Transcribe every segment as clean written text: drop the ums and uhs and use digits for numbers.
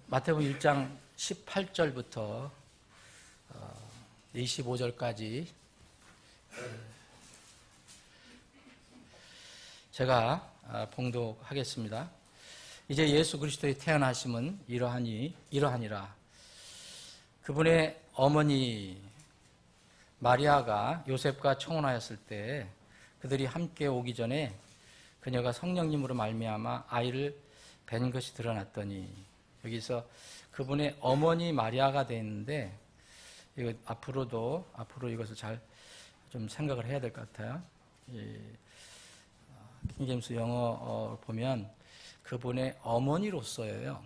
마태복음 1장 18절부터 25절까지 제가 봉독하겠습니다. 이제 예수 그리스도의 태어나심은 이러하니라. 그분의 어머니 마리아가 요셉과 청혼하였을 때 그들이 함께 오기 전에 그녀가 성령님으로 말미암아 아이를 뵌 것이 드러났더니, 여기서 그분의 어머니 마리아가 되어 있는데, 이거 앞으로 이것을 잘 좀 생각을 해야 될 것 같아요. 킹제임스 영어 보면 그분의 어머니로서예요.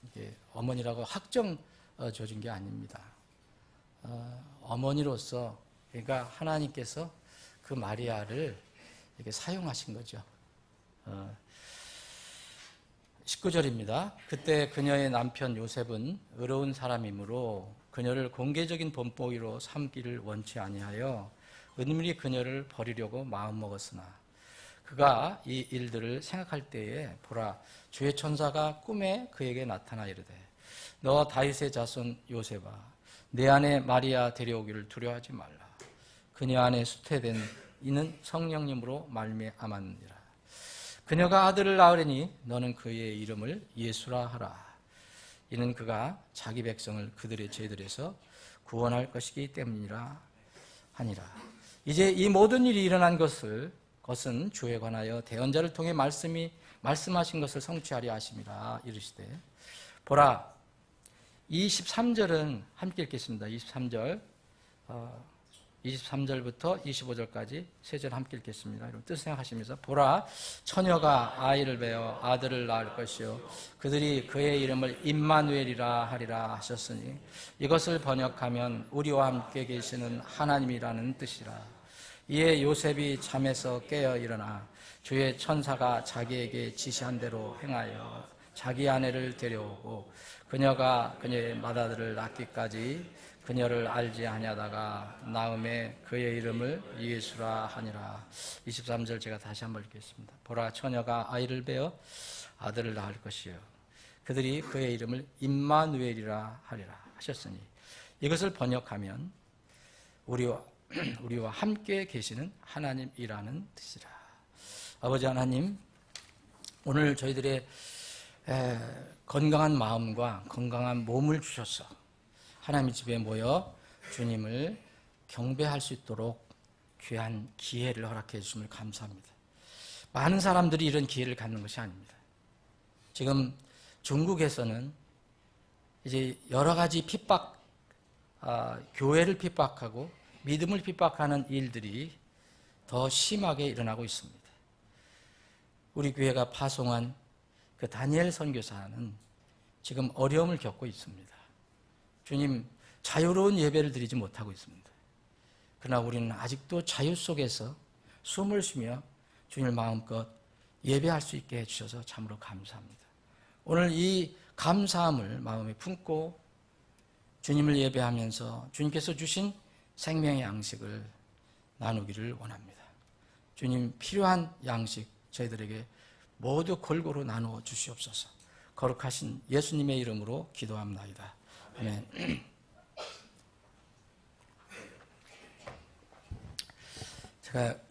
이게 어머니라고 확정 줘준 게 아닙니다. 어머니로서, 그러니까 하나님께서 그 마리아를 이렇게 사용하신 거죠. 19절입니다. 그때 그녀의 남편 요셉은 의로운 사람이므로 그녀를 공개적인 본보기로 삼기를 원치 아니하여 은밀히 그녀를 버리려고 마음먹었으나 그가 이 일들을 생각할 때에 보라, 주의 천사가 꿈에 그에게 나타나 이르되, 너 다윗의 자손 요셉아, 내 아내 마리아 데려오기를 두려워하지 말라. 그녀 안에 수태된 이는 성령님으로 말미암았느니라. 그녀가 아들을 낳으려니 너는 그의 이름을 예수라 하라. 이는 그가 자기 백성을 그들의 죄들에서 구원할 것이기 때문이라 하니라. 이제 이 모든 일이 일어난 것은 주에 관하여 대언자를 통해 말씀하신 것을 성취하려 하심이라. 이르시되, 보라, 23절은 함께 읽겠습니다. 23절부터 25절까지 세 절 함께 읽겠습니다. 여러분 뜻 생각하시면서, 보라, 처녀가 아이를 베어 아들을 낳을 것이요 그들이 그의 이름을 임마누엘이라 하리라 하셨으니, 이것을 번역하면 우리와 함께 계시는 하나님이라는 뜻이라. 이에 요셉이 잠에서 깨어 일어나 주의 천사가 자기에게 지시한 대로 행하여 자기 아내를 데려오고 그녀가 그녀의 맏아들을 낳기까지 그녀를 알지 아니하다가 나음에 그의 이름을 예수라 하니라. 23절 제가 다시 한번 읽겠습니다. 보라, 처녀가 아이를 베어 아들을 낳을 것이요 그들이 그의 이름을 임마누엘이라 하리라 하셨으니, 이것을 번역하면 우리와 함께 계시는 하나님이라는 뜻이라. 아버지 하나님, 오늘 저희들의 건강한 마음과 건강한 몸을 주셔서 하나님의 집에 모여 주님을 경배할 수 있도록 귀한 기회를 허락해 주심을 감사합니다. 많은 사람들이 이런 기회를 갖는 것이 아닙니다. 지금 중국에서는 이제 여러 가지 교회를 핍박하고 믿음을 핍박하는 일들이 더 심하게 일어나고 있습니다. 우리 교회가 파송한 그 다니엘 선교사는 지금 어려움을 겪고 있습니다. 주님, 자유로운 예배를 드리지 못하고 있습니다. 그러나 우리는 아직도 자유 속에서 숨을 쉬며 주님을 마음껏 예배할 수 있게 해주셔서 참으로 감사합니다. 오늘 이 감사함을 마음에 품고 주님을 예배하면서 주님께서 주신 생명의 양식을 나누기를 원합니다. 주님, 필요한 양식 저희들에게 모두 골고루 나누어 주시옵소서. 거룩하신 예수님의 이름으로 기도합나이다. 아멘.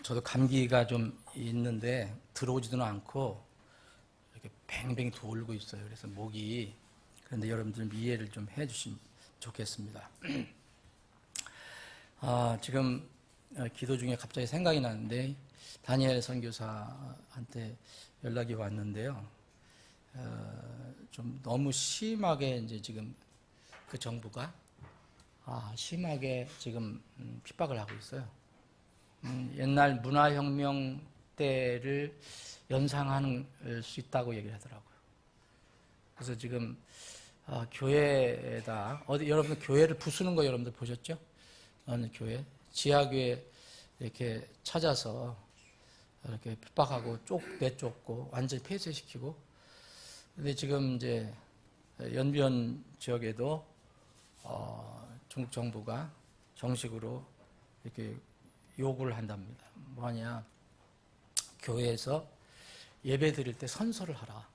저도 감기가 좀 있는데 들어오지도 않고 이렇게 뱅뱅 돌고 있어요. 그래서 목이, 그런데 여러분들 이해를 좀 해주시면 좋겠습니다. 지금 기도 중에 갑자기 생각이 나는데 다니엘 선교사한테 연락이 왔는데요. 좀 너무 심하게 이제 지금 그 정부가 심하게 지금 핍박을 하고 있어요. 옛날 문화혁명 때를 연상할 수 있다고 얘기를 하더라고요. 그래서 지금 교회에다 여러분들 교회를 부수는 거 여러분들 보셨죠? 어느 교회, 지하교회 이렇게 찾아서 이렇게 핍박하고 내쫓고 완전히 폐쇄시키고. 근데 지금 이제 연변 지역에도 중국 정부가 정식으로 이렇게 요구를 한답니다. 뭐하냐, 교회에서 예배 드릴 때 선서를 하라.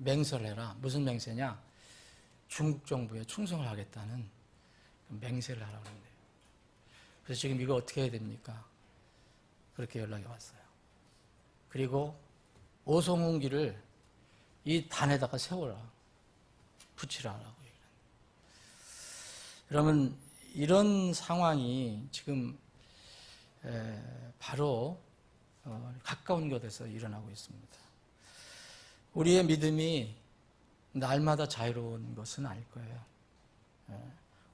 맹세를 해라. 무슨 맹세냐? 중국 정부에 충성을 하겠다는 맹세를 하라고 그러는데요. 그래서 지금 이거 어떻게 해야 됩니까? 그렇게 연락이 왔어요. 그리고 오송훈기를 이 단에다가 세워라. 붙이라라고. 여러분, 이런 상황이 지금 바로 가까운 곳에서 일어나고 있습니다. 우리의 믿음이 날마다 자유로운 것은 아닐 거예요.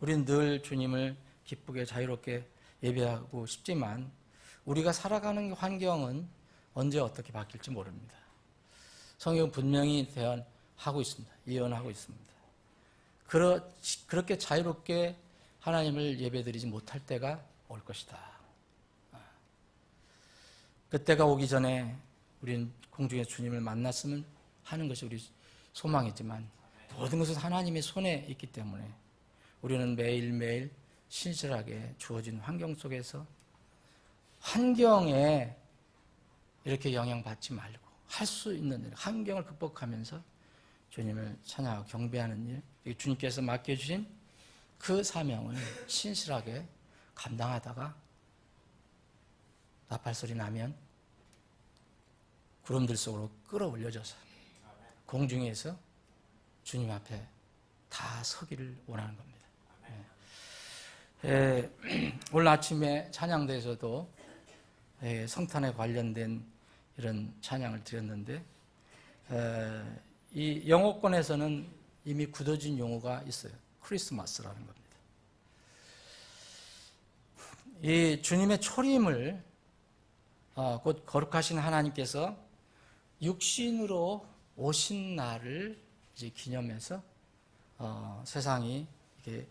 우리는 늘 주님을 기쁘게 자유롭게 예배하고 싶지만 우리가 살아가는 환경은 언제 어떻게 바뀔지 모릅니다. 성경은 분명히 대언하고 있습니다. 예언하고 있습니다. 그렇게 자유롭게 하나님을 예배드리지 못할 때가 올 것이다. 그때가 오기 전에 우리는 공중의 주님을 만났으면 하는 것이 우리 소망이지만 모든 것은 하나님의 손에 있기 때문에 우리는 매일매일 신실하게 주어진 환경 속에서 환경에 이렇게 영향받지 말고 할 수 있는 일, 환경을 극복하면서 주님을 찬양하고 경배하는 일, 주님께서 맡겨주신 그 사명을 신실하게 감당하다가 나팔소리 나면 구름들 속으로 끌어올려져서 공중에서 주님 앞에 다 서기를 원하는 겁니다. 오늘 아침에 찬양대에서도 성탄에 관련된 이런 찬양을 드렸는데 이 영어권에서는 이미 굳어진 용어가 있어요. 크리스마스라는 겁니다. 이 주님의 초림을 곧 거룩하신 하나님께서 육신으로 오신 날을 이제 기념해서 세상이 이렇게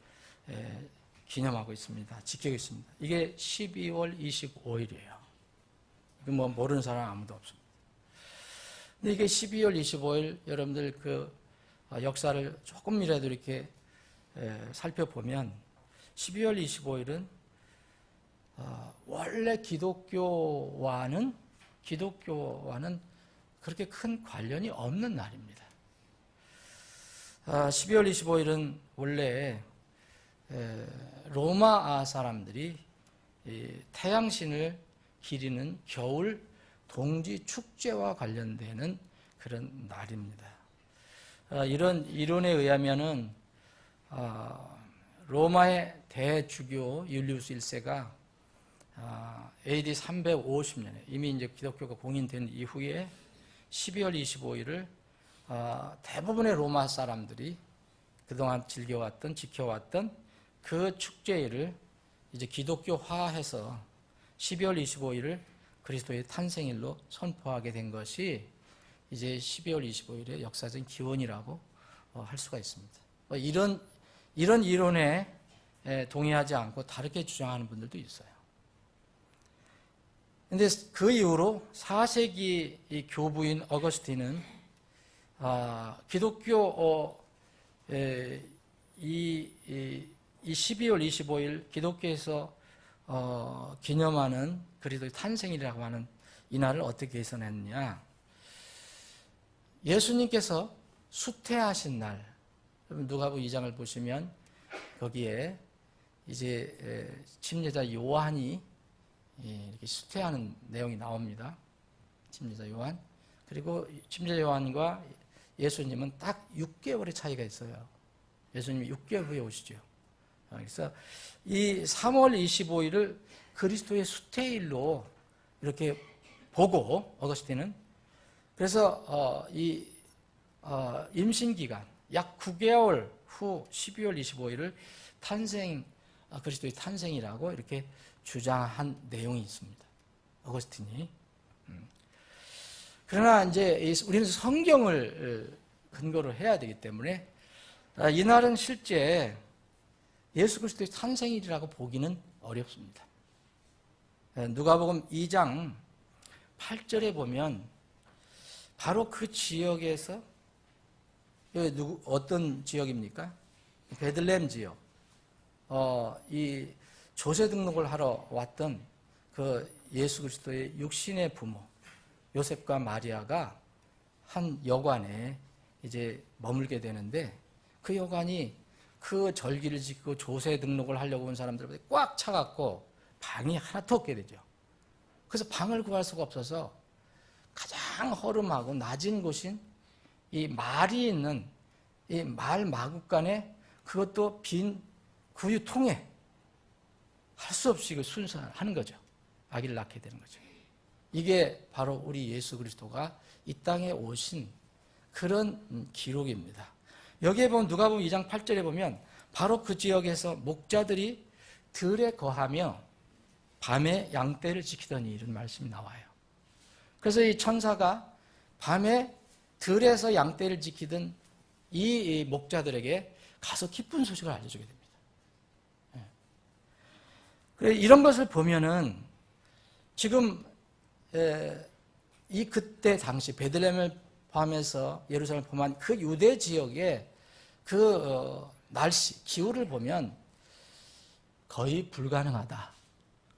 기념하고 있습니다. 지키고 있습니다. 이게 12월 25일이에요. 뭐 모르는 사람 아무도 없습니다. 근데 이게 12월 25일 여러분들 그 역사를 조금이라도 이렇게 살펴보면 12월 25일은 원래 기독교와는 그렇게 큰 관련이 없는 날입니다. 12월 25일은 원래 로마 사람들이 태양신을 기리는 겨울 동지 축제와 관련되는 그런 날입니다. 이런 이론에 의하면은 로마의 대주교 율리우스 1세가 AD 350년에 이미 이제 기독교가 공인된 이후에 12월 25일을 대부분의 로마 사람들이 그동안 즐겨왔던 지켜왔던 그 축제일을 이제 기독교화해서 12월 25일을 그리스도의 탄생일로 선포하게 된 것이 이제 12월 25일의 역사적인 기원이라고 할 수가 있습니다. 이런 이론에 동의하지 않고 다르게 주장하는 분들도 있어요. 그런데 그 이후로 4세기 이 교부인 어거스틴은 기독교 이 12월 25일 기독교에서 기념하는 그리스도의 탄생일이라고 하는 이 날을 어떻게 개선했느냐? 예수님께서 수태하신 날, 누가복음 2장을 보시면 거기에 이제 침례자 요한이 이렇게 수태하는 내용이 나옵니다. 침례자 요한. 그리고 침례자 요한과 예수님은 딱 6개월의 차이가 있어요. 예수님이 6개월 후에 오시죠. 그래서 이 3월 25일을 그리스도의 수태일로 이렇게 보고 어거스틴은 그래서 이 임신 기간 약 9개월 후 12월 25일을 그리스도의 탄생이라고 이렇게 주장한 내용이 있습니다. 어거스틴이. 그러나 이제 우리는 성경을 근거로 해야 되기 때문에 이날은 실제 예수 그리스도의 탄생일이라고 보기는 어렵습니다. 누가복음 2장 8절에 보면 바로 그 지역에서 어떤 지역입니까? 베들레헴 지역. 이 조세 등록을 하러 왔던 그 예수 그리스도의 육신의 부모 요셉과 마리아가 한 여관에 이제 머물게 되는데 그 여관이 그 절기를 지키고 조세 등록을 하려고 온 사람들한테 꽉 차갖고 방이 하나도 없게 되죠. 그래서 방을 구할 수가 없어서 가장 허름하고 낮은 곳인 이 말이 있는 이 말 마구간에 그것도 빈 구유통에 할 수 없이 순사하는 거죠. 아기를 낳게 되는 거죠. 이게 바로 우리 예수 그리스도가 이 땅에 오신 그런 기록입니다. 여기에 보면 누가복음 2장 8절에 보면 바로 그 지역에서 목자들이 들에 거하며 밤에 양떼를 지키더니 이런 말씀이 나와요. 그래서 이 천사가 밤에 들에서 양떼를 지키던 이 목자들에게 가서 기쁜 소식을 알려주게 됩니다. 그래 이런 것을 보면은 지금 이 그때 당시 베들레헴을 포함해서 예루살렘을 포함한 그 유대 지역의 그 날씨, 기후를 보면 거의 불가능하다.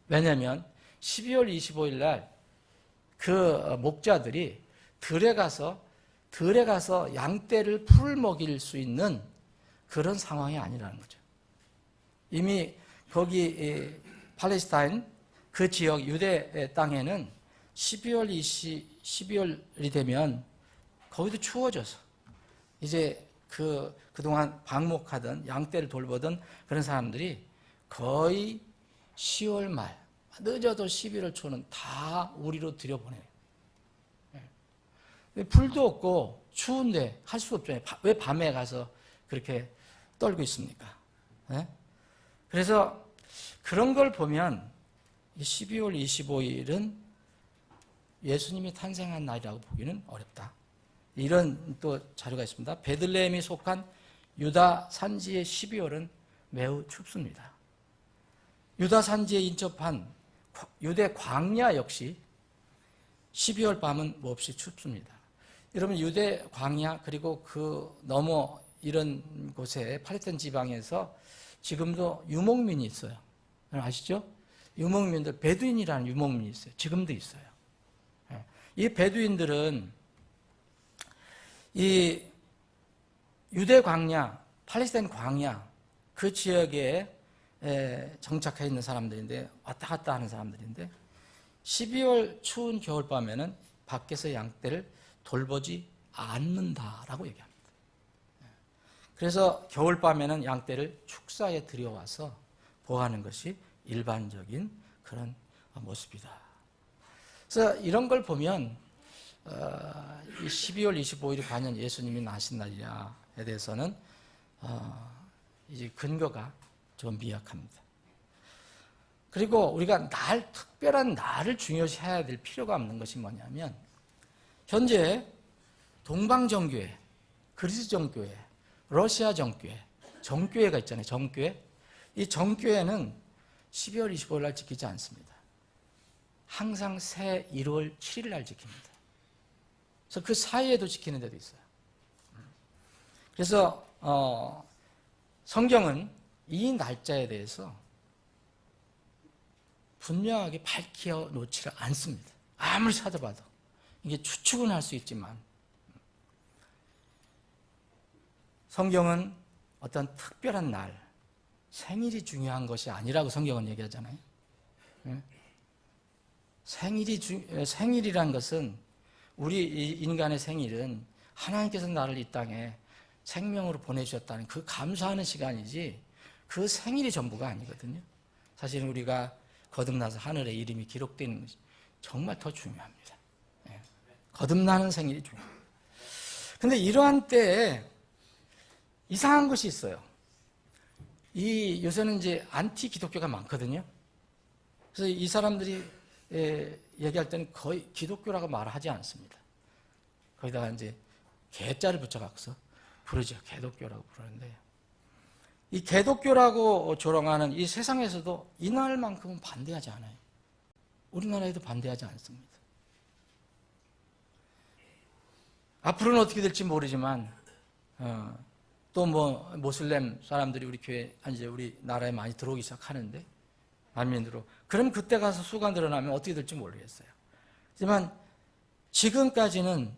왜냐하면 12월 25일 날 그 목자들이 들에 가서 양떼를 풀을 먹일 수 있는 그런 상황이 아니라는 거죠. 이미 거기 팔레스타인 그 지역 유대 땅에는 12월이 되면 거기도 추워져서 이제 그동안 방목하던 양떼를 돌보던 그런 사람들이 거의 10월 말, 늦어도 11월 초는 다 우리로 들여보내요. 불도 없고 추운데 할 수 없잖아요. 왜 밤에 가서 그렇게 떨고 있습니까? 그래서 그런 걸 보면 12월 25일은 예수님이 탄생한 날이라고 보기는 어렵다. 이런 또 자료가 있습니다. 베들레헴이 속한 유다 산지의 12월은 매우 춥습니다. 유다 산지에 인접한 유대 광야 역시 12월 밤은 몹시 춥습니다. 여러분 유대 광야 그리고 그 넘어 이런 곳에 팔레스타인 지방에서 지금도 유목민이 있어요. 아시죠? 유목민들, 베두인이라는 유목민이 있어요. 지금도 있어요. 이 베두인들은 이 유대 광야, 팔레스타인 광야 그 지역에 정착해 있는 사람들인데 왔다 갔다 하는 사람들인데 12월 추운 겨울밤에는 밖에서 양떼를 돌보지 않는다라고 얘기합니다. 그래서 겨울밤에는 양떼를 축사에 들여와서 보호하는 것이 일반적인 그런 모습이다. 그래서 이런 걸 보면 12월 25일이 과연 예수님이 나신 날이냐에 대해서는 이제 근거가 좀 미약합니다. 그리고 우리가 특별한 날을 중요시해야 될 필요가 없는 것이 뭐냐면 현재 동방정교회, 그리스 정교회, 러시아 정교회, 정교회가 있잖아요. 정교회. 이 정교회는 12월 25일 날 지키지 않습니다. 항상 새 1월 7일 날 지킵니다. 그래서 그 사이에도 지키는 데도 있어요. 그래서 성경은 이 날짜에 대해서 분명하게 밝혀 놓지를 않습니다. 아무리 찾아봐도. 이게 추측은 할 수 있지만 성경은 어떤 특별한 날, 생일이 중요한 것이 아니라고 성경은 얘기하잖아요. 생일이란 것은 우리 인간의 생일은 하나님께서 나를 이 땅에 생명으로 보내주셨다는 그 감사하는 시간이지 그 생일이 전부가 아니거든요. 사실은 우리가 거듭나서 하늘에 이름이 기록되는 것이 정말 더 중요합니다. 거듭나는 생일이 중요합니다. 그런데 이러한 때에 이상한 것이 있어요. 요새는 이제 안티 기독교가 많거든요. 그래서 이 사람들이 얘기할 때는 거의 기독교라고 말하지 않습니다. 거기다가 이제 개자를 붙여갖고서 부르죠. 개독교라고 부르는데 이 개독교라고 조롱하는 이 세상에서도 이날만큼은 반대하지 않아요. 우리나라에도 반대하지 않습니다. 앞으로는 어떻게 될지 모르지만 또 뭐 모슬렘 사람들이 우리 교회 이제 우리 나라에 많이 들어오기 시작하는데 만민으로 그럼 그때 가서 수가 늘어나면 어떻게 될지 모르겠어요. 하지만 지금까지는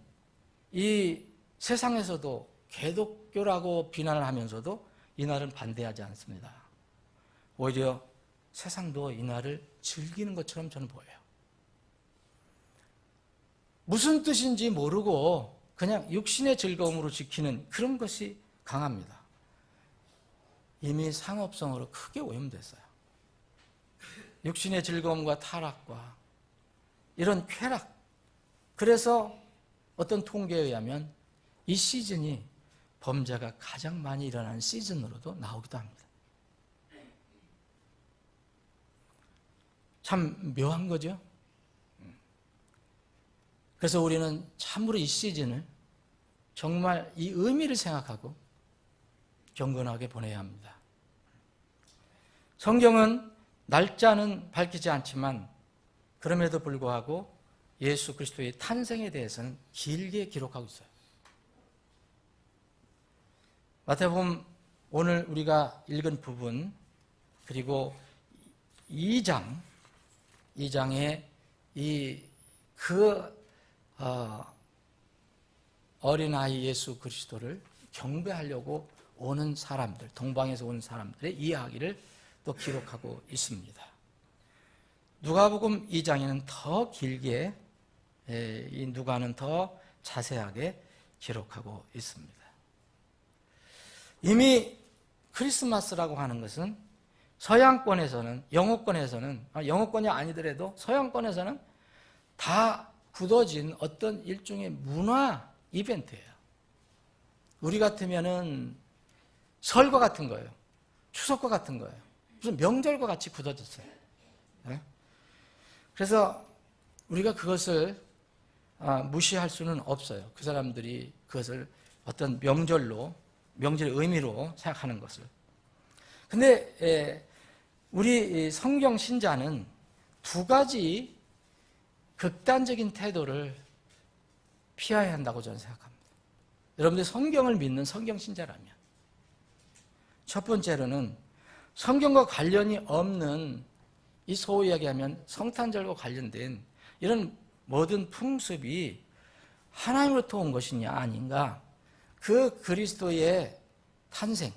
이 세상에서도 개독교라고 비난을 하면서도 이날은 반대하지 않습니다. 오히려 세상도 이날을 즐기는 것처럼 저는 보여요. 무슨 뜻인지 모르고 그냥 육신의 즐거움으로 지키는 그런 것이 강합니다. 이미 상업성으로 크게 오염됐어요. 육신의 즐거움과 타락과 이런 쾌락. 그래서 어떤 통계에 의하면 이 시즌이 범죄가 가장 많이 일어나는 시즌으로도 나오기도 합니다. 참 묘한 거죠. 그래서 우리는 참으로 이 시즌을 정말 이 의미를 생각하고 경건하게 보내야 합니다. 성경은 날짜는 밝히지 않지만 그럼에도 불구하고 예수 그리스도의 탄생에 대해서는 길게 기록하고 있어요. 마태복음 오늘 우리가 읽은 부분 그리고 2장에 어린아이 예수 그리스도를 경배하려고 오는 사람들, 동방에서 온 사람들의 이야기를 또 기록하고 있습니다. 누가복음 2장에는 더 길게, 이 누가는 더 자세하게 기록하고 있습니다. 이미 크리스마스라고 하는 것은 서양권에서는, 영어권이 아니더라도 서양권에서는 다 굳어진 어떤 일종의 문화 이벤트예요. 우리 같으면은 설과 같은 거예요. 추석과 같은 거예요. 무슨 명절과 같이 굳어졌어요. 네? 그래서 우리가 그것을 무시할 수는 없어요. 그 사람들이 그것을 어떤 명절의 의미로 생각하는 것을. 근데 우리 성경 신자는 두 가지 극단적인 태도를 피해야 한다고 저는 생각합니다. 여러분들 성경을 믿는 성경 신자라면 첫 번째로는 성경과 관련이 없는 이 소위 이야기하면 성탄절과 관련된 이런 모든 풍습이 하나님으로부터 온 것이냐 아닌가, 그 그리스도의 탄생,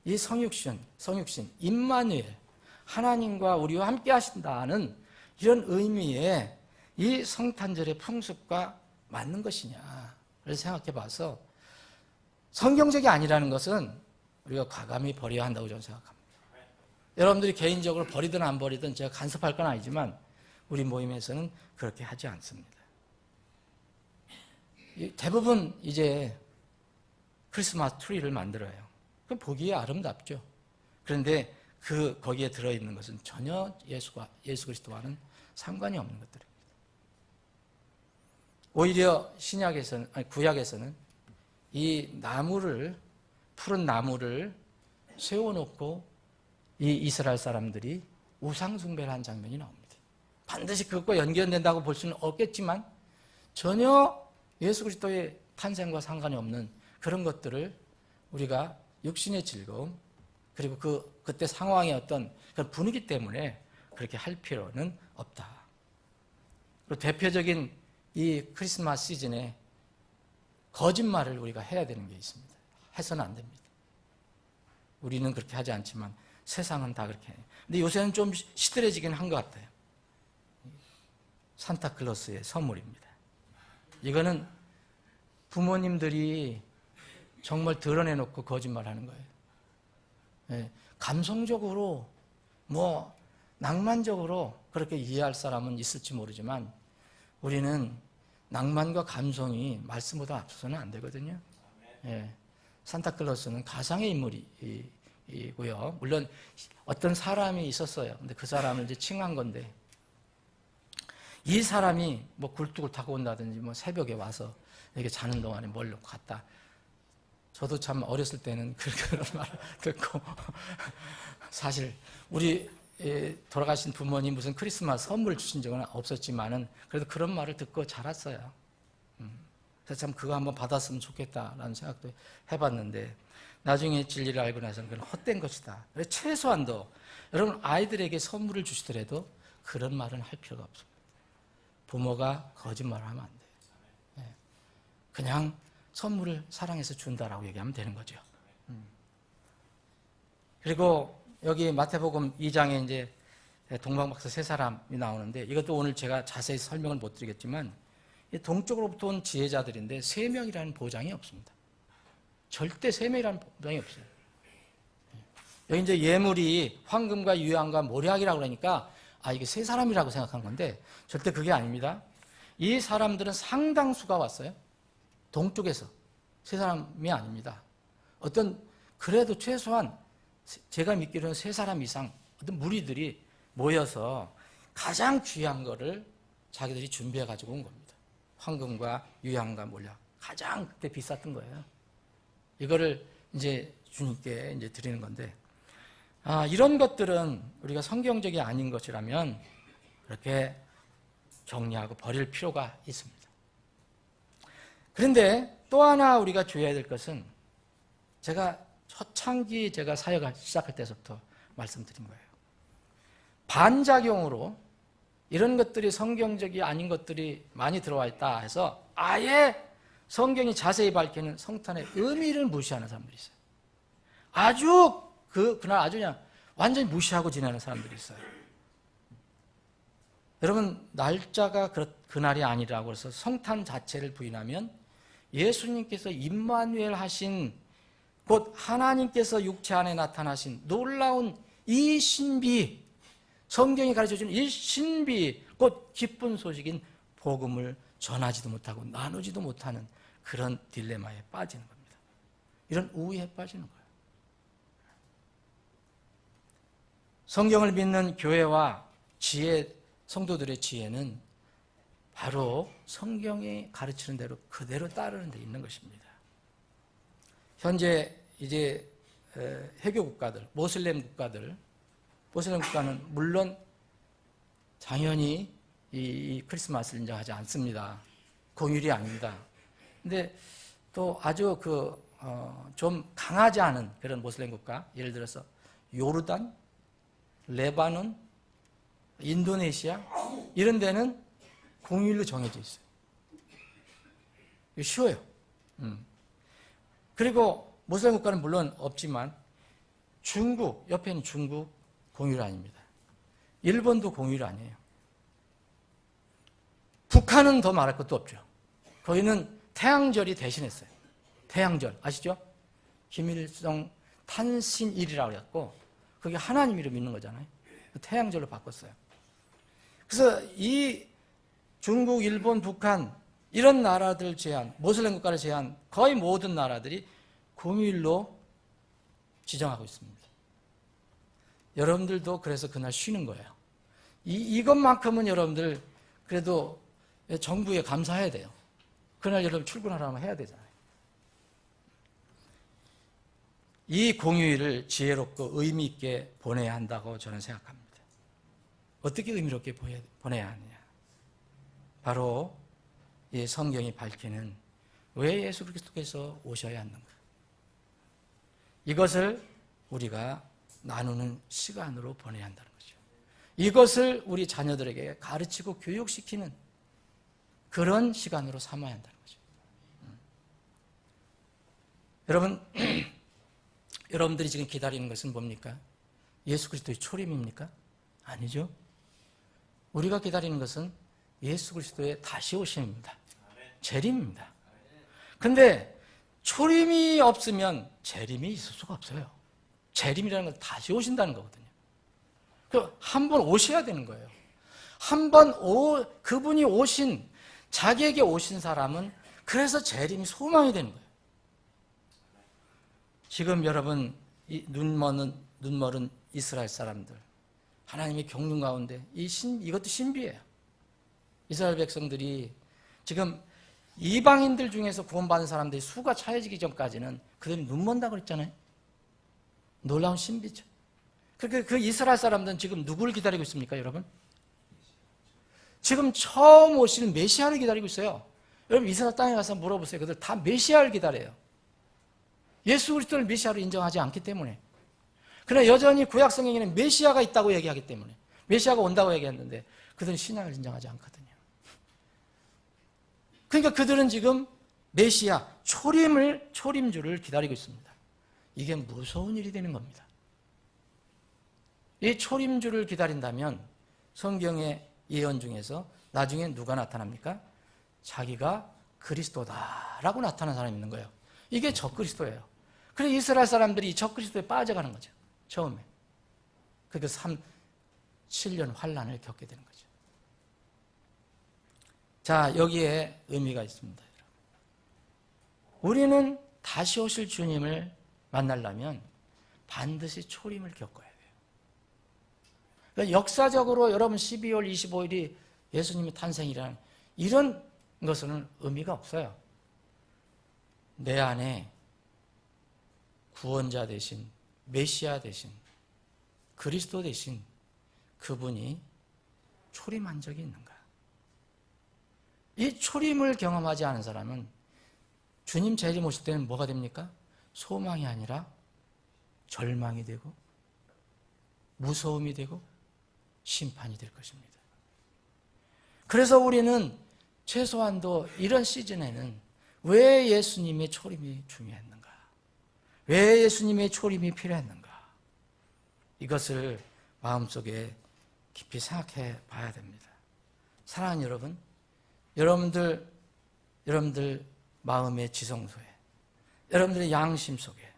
이 성육신 임마누엘, 하나님과 우리와 함께 하신다는 이런 의미의 이 성탄절의 풍습과 맞는 것이냐를 생각해 봐서 성경적이 아니라는 것은 우리가 과감히 버려야 한다고 저는 생각합니다. 여러분들이 개인적으로 버리든 안 버리든 제가 간섭할 건 아니지만 우리 모임에서는 그렇게 하지 않습니다. 대부분 이제 크리스마스 트리를 만들어요. 그럼 보기에 아름답죠. 그런데 거기에 들어있는 것은 전혀 예수 그리스도와는 상관이 없는 것들입니다. 오히려 구약에서는 이 푸른 나무를 세워놓고 이 이스라엘 사람들이 우상숭배를 한 장면이 나옵니다. 반드시 그것과 연결된다고 볼 수는 없겠지만 전혀 예수 그리스도의 탄생과 상관이 없는 그런 것들을 우리가 육신의 즐거움 그리고 그때 상황의 어떤 그런 분위기 때문에 그렇게 할 필요는 없다. 그리고 대표적인 이 크리스마스 시즌에 거짓말을 우리가 해야 되는 게 있습니다. 해서는 안 됩니다. 우리는 그렇게 하지 않지만 세상은 다 그렇게 해요. 근데 요새는 좀 시들해지긴 한 것 같아요. 산타클로스의 선물입니다. 이거는 부모님들이 정말 드러내놓고 거짓말하는 거예요. 네, 감성적으로 낭만적으로 그렇게 이해할 사람은 있을지 모르지만 우리는 낭만과 감성이 말씀보다 앞서서는 안 되거든요. 네, 산타클로스는 가상의 인물이고요. 물론 어떤 사람이 있었어요. 근데 그 사람을 이제 칭한 건데 이 사람이 굴뚝을 타고 온다든지 새벽에 와서 이렇게 자는 동안에 뭘 갖다. 저도 참 어렸을 때는 그런 말을 듣고 사실 우리 돌아가신 부모님 무슨 크리스마스 선물 주신 적은 없었지만은 그래도 그런 말을 듣고 자랐어요. 그래서 참 그거 한번 받았으면 좋겠다라는 생각도 해봤는데 나중에 진리를 알고 나서는 그건 헛된 것이다. 그래서 최소한도 여러분 아이들에게 선물을 주시더라도 그런 말은 할 필요가 없습니다. 부모가 거짓말을 하면 안 돼요. 그냥 선물을 사랑해서 준다라고 얘기하면 되는 거죠. 그리고 여기 마태복음 2장에 이제 동방박사 세 사람이 나오는데 이것도 오늘 제가 자세히 설명을 못 드리겠지만 동쪽으로부터 온 지혜자들인데 3명이라는 보장이 없습니다. 절대 3명이라는 보장이 없어요. 여기 이제 예물이 황금과 유향과 모략이라고 그러니까 이게 3사람이라고 생각한 건데 절대 그게 아닙니다. 이 사람들은 상당수가 왔어요. 동쪽에서 3사람이 아닙니다. 그래도 최소한 제가 믿기로는 3사람 이상 어떤 무리들이 모여서 가장 귀한 거를 자기들이 준비해 가지고 온 겁니다. 황금과 유향과 몰약 가장 그때 비쌌던 거예요. 이거를 이제 주님께 이제 드리는 건데 이런 것들은 우리가 성경적이 아닌 것이라면 그렇게 정리하고 버릴 필요가 있습니다. 그런데 또 하나 우리가 주의해야 될 것은 제가 초창기 제가 사역을 시작할 때부터 말씀드린 거예요. 반작용으로 이런 것들이 성경적이 아닌 것들이 많이 들어와 있다 해서 아예 성경이 자세히 밝히는 성탄의 의미를 무시하는 사람들이 있어요. 그날 아주 그냥 완전히 무시하고 지내는 사람들이 있어요. 여러분, 날짜가 그날이 아니라고 해서 성탄 자체를 부인하면 예수님께서 임마누엘 하신 곧 하나님께서 육체 안에 나타나신 놀라운 이 신비, 성경이 가르쳐주는 이 신비, 곧 기쁜 소식인 복음을 전하지도 못하고 나누지도 못하는 그런 딜레마에 빠지는 겁니다. 이런 우위에 빠지는 거예요. 성경을 믿는 교회와 성도들의 지혜는 바로 성경이 가르치는 대로 그대로 따르는 데 있는 것입니다. 현재 이제 해교 국가들, 모슬렘 국가는 물론 당연히 이 크리스마스를 인정하지 않습니다. 공휴일이 아닙니다. 근데 또 아주 좀 강하지 않은 그런 모슬렘 국가, 예를 들어서 요르단, 레바논, 인도네시아 이런 데는 공휴일로 정해져 있어요. 이거 쉬워요. 그리고 모슬렘 국가는 물론 없지만 옆에 있는 중국 공휴일 아닙니다. 일본도 공휴일 아니에요. 북한은 더 말할 것도 없죠. 거기는 태양절이 대신했어요. 태양절 아시죠? 김일성 탄신일이라고 해갖고 그게 하나님이로 믿는 거잖아요. 태양절로 바꿨어요. 그래서 이 중국, 일본, 북한 이런 나라들 제한, 모슬렘 국가를 제한 거의 모든 나라들이 공휴일로 지정하고 있습니다. 여러분들도 그래서 그날 쉬는 거예요. 이것만큼은 여러분들 그래도 정부에 감사해야 돼요. 그날 여러분 출근하라면 해야 되잖아요. 이 공휴일을 지혜롭고 의미 있게 보내야 한다고 저는 생각합니다. 어떻게 의미롭게 보내야 하느냐? 바로 이 성경이 밝히는 왜 예수 그리스도께서 오셔야 하는가? 이것을 우리가 나누는 시간으로 보내야 한다는 거죠. 이것을 우리 자녀들에게 가르치고 교육시키는 그런 시간으로 삼아야 한다는 거죠. 여러분, 여러분들이 지금 기다리는 것은 뭡니까? 예수 그리스도의 초림입니까? 아니죠. 우리가 기다리는 것은 예수 그리스도의 다시 오심입니다. 재림입니다. 근데 초림이 없으면 재림이 있을 수가 없어요. 재림이라는 건 다시 오신다는 거거든요. 한 번 오셔야 되는 거예요. 그분이 자기에게 오신 사람은 그래서 재림이 소망이 되는 거예요. 지금 여러분 눈먼 이스라엘 사람들 하나님의 경륜 가운데 이것도 신비예요. 이스라엘 백성들이 지금 이방인들 중에서 구원받은 사람들이 수가 차여지기 전까지는 그들이 눈먼다고 그랬잖아요. 놀라운 신비죠. 그러니까 그 이스라엘 사람들은 지금 누구를 기다리고 있습니까, 여러분? 지금 처음 오시는 메시아를 기다리고 있어요. 여러분 이스라엘 땅에 가서 물어보세요. 그들 다 메시아를 기다려요. 예수 그리스도를 메시아로 인정하지 않기 때문에. 그러나 여전히 구약 성경에는 메시아가 있다고 얘기하기 때문에 메시아가 온다고 얘기했는데 그들은 신약을 인정하지 않거든요. 그러니까 그들은 지금 메시아 초림주를 기다리고 있습니다. 이게 무서운 일이 되는 겁니다. 이 초림주를 기다린다면 성경의 예언 중에서 나중에 누가 나타납니까? 자기가 그리스도다라고 나타나는 사람이 있는 거예요. 이게 적그리스도예요. 그래서 이스라엘 사람들이 적그리스도에 빠져가는 거죠. 처음에. 그래서 7년 환란을 겪게 되는 거죠. 자, 여기에 의미가 있습니다. 우리는 다시 오실 주님을 만나려면 반드시 초림을 겪어야 돼요. 그러니까 역사적으로 여러분 12월 25일이 예수님의 탄생이라는 이런 것은 의미가 없어요. 내 안에 구원자 대신 메시아 대신 그리스도 대신 그분이 초림한 적이 있는가? 이 초림을 경험하지 않은 사람은 주님 재림 오실 때는 뭐가 됩니까? 소망이 아니라 절망이 되고 무서움이 되고 심판이 될 것입니다. 그래서 우리는 최소한도 이런 시즌에는 왜 예수님의 초림이 중요했는가? 왜 예수님의 초림이 필요했는가? 이것을 마음속에 깊이 생각해 봐야 됩니다. 사랑하는 여러분, 여러분들 마음의 지성소에, 여러분들의 양심 속에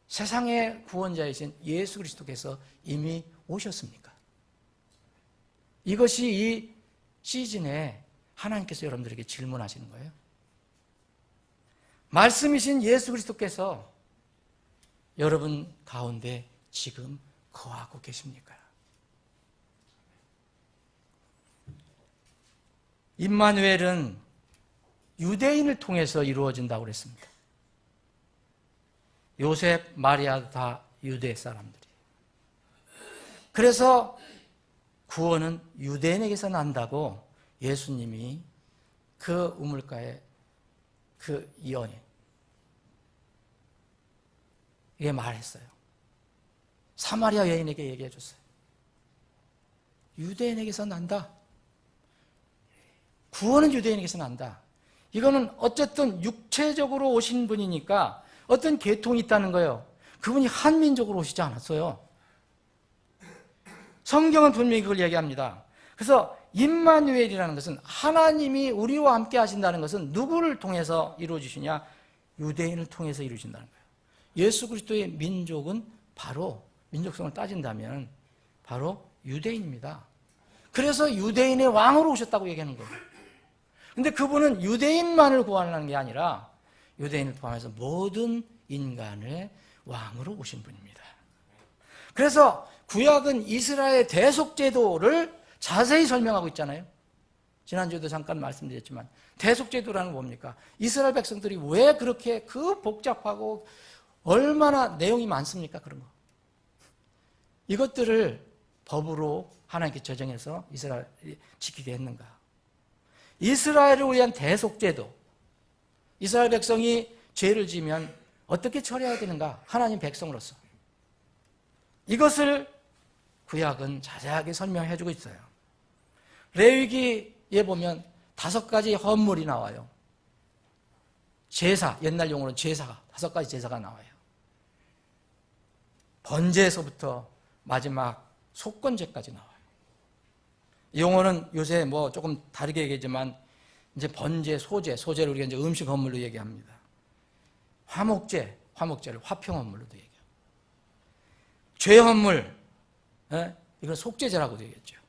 세상의 구원자이신 예수 그리스도께서 이미 오셨습니까? 이것이 이 시즌에 하나님께서 여러분들에게 질문하시는 거예요. 말씀이신 예수 그리스도께서 여러분 가운데 지금 거하고 계십니까? 임마누엘은 유대인을 통해서 이루어진다고 그랬습니다. 요셉, 마리아 다 유대 사람들이. 그래서 구원은 유대인에게서 난다고 예수님이 그 우물가에 그 예언에 이게 말했어요. 사마리아 여인에게 얘기해 줬어요. 유대인에게서 난다. 구원은 유대인에게서 난다. 이거는 어쨌든 육체적으로 오신 분이니까 어떤 계통이 있다는 거예요. 그분이 한민족으로 오시지 않았어요. 성경은 분명히 그걸 얘기합니다. 그래서 임마누엘이라는 것은 하나님이 우리와 함께 하신다는 것은 누구를 통해서 이루어지시냐? 유대인을 통해서 이루어진다는 거예요. 예수 그리스도의 민족은 바로 민족성을 따진다면 바로 유대인입니다. 그래서 유대인의 왕으로 오셨다고 얘기하는 거예요. 근데 그분은 유대인만을 구원하는 게 아니라 유대인을 포함해서 모든 인간의 왕으로 오신 분입니다. 그래서 구약은 이스라엘의 대속제도를 자세히 설명하고 있잖아요. 지난주에도 잠깐 말씀드렸지만 대속제도라는 건 뭡니까? 이스라엘 백성들이 왜 그렇게 그 복잡하고 얼마나 내용이 많습니까? 그런 거. 이것들을 법으로 하나님께 제정해서 이스라엘이 지키게 했는가? 이스라엘을 위한 대속제도. 이스라엘 백성이 죄를 지으면 어떻게 처리해야 되는가? 하나님 백성으로서. 이것을 구약은 자세하게 설명해 주고 있어요. 레위기에 보면 5가지 헌물이 나와요. 제사, 옛날 용어로는 제사가 5가지 제사가 나와요. 번제에서부터 마지막 속건제까지 나와요. 용어는 요새 뭐 조금 다르게 얘기하지만 이제 번제, 소제를 우리가 이제 음식 헌물로 얘기합니다. 화목제를 화평 헌물로도 얘기해요. 죄 헌물, 이건 속죄제라고도 얘기했죠.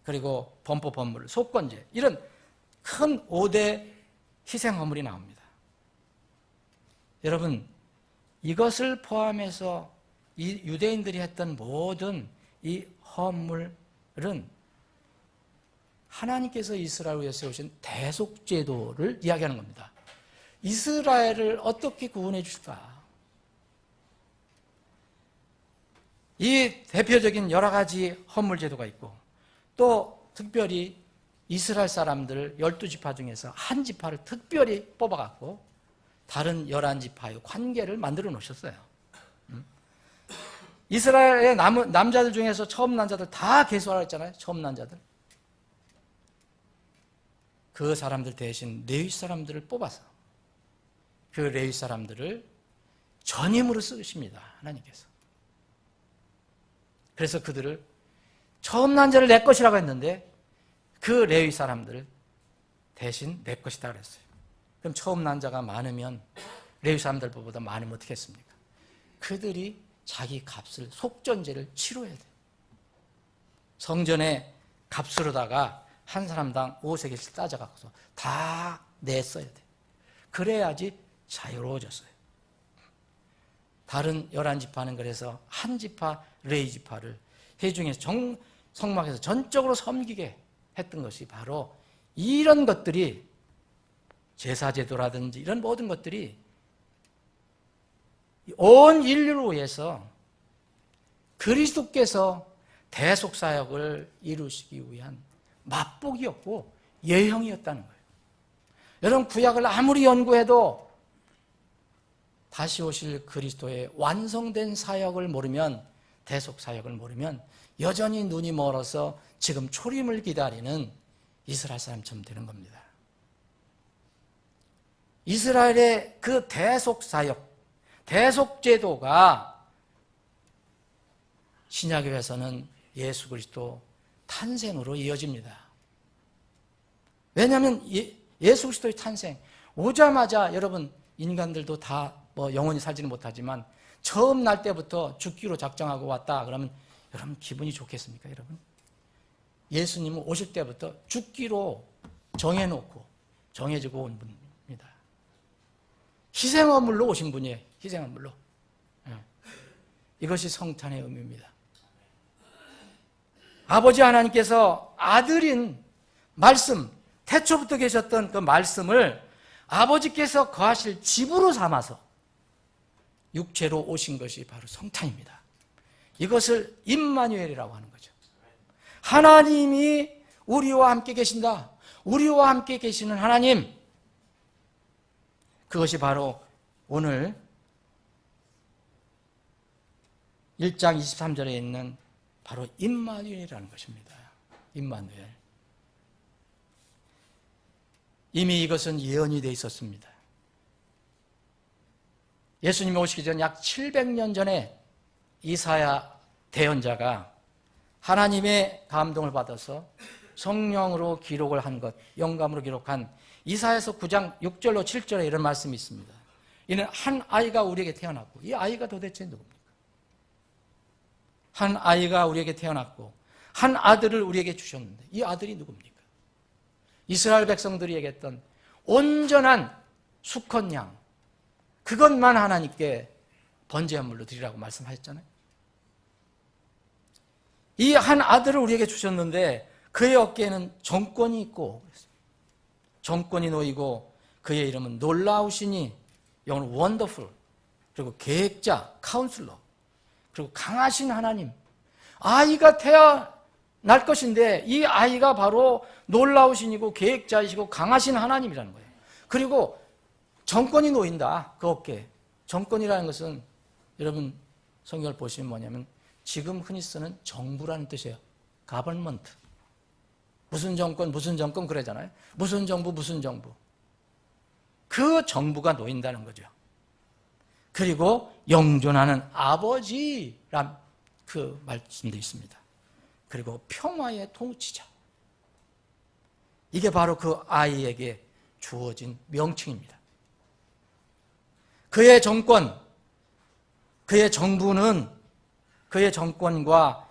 그리고 범법 헌물, 속건제, 이런 큰 5대 희생 헌물이 나옵니다. 여러분, 이것을 포함해서 이 유대인들이 했던 모든 이 헌물은 하나님께서 이스라엘을 위해 세우신 대속제도를 이야기하는 겁니다. 이스라엘을 어떻게 구원해 주실까? 이 대표적인 여러 가지 헌물 제도가 있고 또 특별히 이스라엘 사람들 12지파 중에서 한 지파를 특별히 뽑아갖고 다른 11지파의 관계를 만들어 놓으셨어요. 이스라엘의 남자들 중에서 처음 난 자들 다 계수하라 했잖아요. 처음 난 자들. 그 사람들 대신 레위 사람들을 뽑아서 그 레위 사람들을 전임으로 쓰십니다. 하나님께서. 그래서 그들을 처음 난 자를 내 것이라고 했는데 그 레위 사람들을 대신 내 것이다 그랬어요. 그럼 처음 난 자가 많으면 레위 사람들보다 많으면 어떻게 했습니까? 그들이 자기 값을 속전제를 치러야 돼요. 성전에 값으로다가 한 사람당 5세겔씩 따져갖고서 다 냈어야 돼요. 그래야지 자유로워졌어요. 다른 11지파는 그래서 한 지파, 레위 지파를 회중에서 성막에서 전적으로 섬기게 했던 것이 바로 이런 것들이 제사제도라든지 이런 모든 것들이 온 인류를 위해서 그리스도께서 대속사역을 이루시기 위한 맛복이었고 예형이었다는 거예요. 여러분 구약을 아무리 연구해도 다시 오실 그리스도의 완성된 사역을 모르면 대속사역을 모르면 여전히 눈이 멀어서 지금 초림을 기다리는 이스라엘 사람처럼 되는 겁니다. 이스라엘의 그 대속사역, 대속제도가 신약교회에서는 예수 그리스도 탄생으로 이어집니다. 왜냐하면 예수 그리스도의 탄생, 오자마자 여러분 인간들도 다 뭐 영원히 살지는 못하지만 처음 날 때부터 죽기로 작정하고 왔다 그러면 여러분 기분이 좋겠습니까 여러분? 예수님은 오실 때부터 죽기로 정해놓고 정해지고 온 분입니다. 희생화물로 오신 분이에요. 희생화물로. 이것이 성탄의 의미입니다. 아버지 하나님께서 아들인 말씀, 태초부터 계셨던 그 말씀을 아버지께서 거하실 집으로 삼아서 육체로 오신 것이 바로 성탄입니다. 이것을 임마누엘이라고 하는 거죠. 하나님이 우리와 함께 계신다. 우리와 함께 계시는 하나님. 그것이 바로 오늘 1장 23절에 있는 바로 임마누엘이라는 것입니다. 임마누엘. 이미 이것은 예언이 되어 있었습니다. 예수님이 오시기 전 약 700년 전에 이사야 대언자가 하나님의 감동을 받아서 성령으로 기록을 한 것, 영감으로 기록한 이사야서 9장 6절로 7절에 이런 말씀이 있습니다. 이는 한 아이가 우리에게 태어났고, 이 아이가 도대체 누굽니까? 한 아이가 우리에게 태어났고 한 아들을 우리에게 주셨는데 이 아들이 누굽니까? 이스라엘 백성들이 얘기했던 온전한 수컷 양, 그것만 하나님께 번제한물로 드리라고 말씀하셨잖아요. 이 한 아들을 우리에게 주셨는데 그의 어깨에는 정권이 있고 정권이 놓이고 그의 이름은 놀라우시니, 영어로 원더풀, 그리고 계획자, 카운슬러, 그리고 강하신 하나님. 아이가 태어날 것인데 이 아이가 바로 놀라우신이고 계획자이시고 강하신 하나님이라는 거예요. 그리고 정권이 놓인다, 그 어깨에. 정권이라는 것은 여러분 성경을 보시면 뭐냐면 지금 흔히 쓰는 정부라는 뜻이에요. 가버먼트. 무슨 정권 그러잖아요. 무슨 정부. 그 정부가 놓인다는 거죠. 그리고 영존하는 아버지란 그 말씀도 있습니다. 그리고 평화의 통치자. 이게 바로 그 아이에게 주어진 명칭입니다. 그의 정권, 그의 정부는 그의 정권과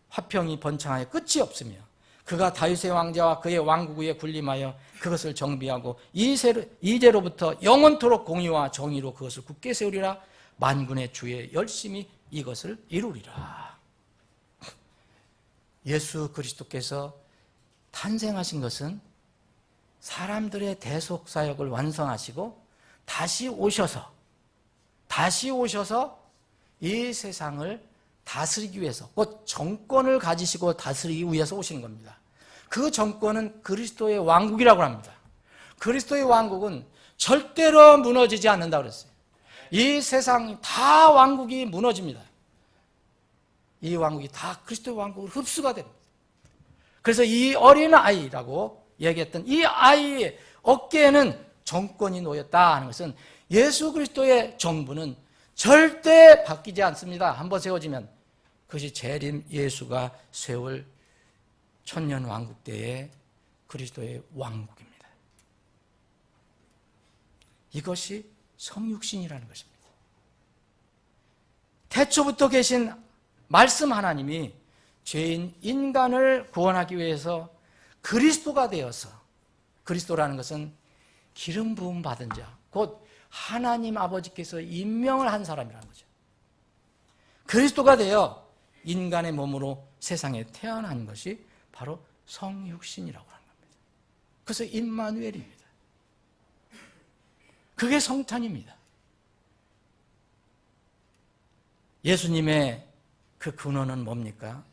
화평이 번창하여 끝이 없으며 그가 다윗의 왕자와 그의 왕국 위에 군림하여 그것을 정비하고 이제로부터 영원토록 공의와 정의로 그것을 굳게 세우리라. 만군의 주에 열심히 이것을 이루리라. 예수 그리스도께서 탄생하신 것은 사람들의 대속사역을 완성하시고 다시 오셔서 이 세상을 다스리기 위해서, 곧 정권을 가지시고 다스리기 위해서 오시는 겁니다. 그 정권은 그리스도의 왕국이라고 합니다. 그리스도의 왕국은 절대로 무너지지 않는다고 그랬어요. 이 세상이 다 왕국이 무너집니다. 이 왕국이 다 그리스도의 왕국으로 흡수가 됩니다. 그래서 이 어린아이라고 얘기했던 이 아이의 어깨에는 정권이 놓였다 하는 것은 예수 그리스도의 정부는 절대 바뀌지 않습니다. 한번 세워지면 그것이 재림 예수가 세울 천년 왕국 때의 그리스도의 왕국입니다. 이것이 성육신이라는 것입니다. 태초부터 계신 말씀 하나님이 죄인 인간을 구원하기 위해서 그리스도가 되어서, 그리스도라는 것은 기름 부음 받은 자, 곧 하나님 아버지께서 임명을 한 사람이라는 거죠. 그리스도가 되어 인간의 몸으로 세상에 태어난 것이 바로 성육신이라고 하는 겁니다. 그래서 임마누엘입니다. 그게 성탄입니다. 예수님의 그 근원은 뭡니까?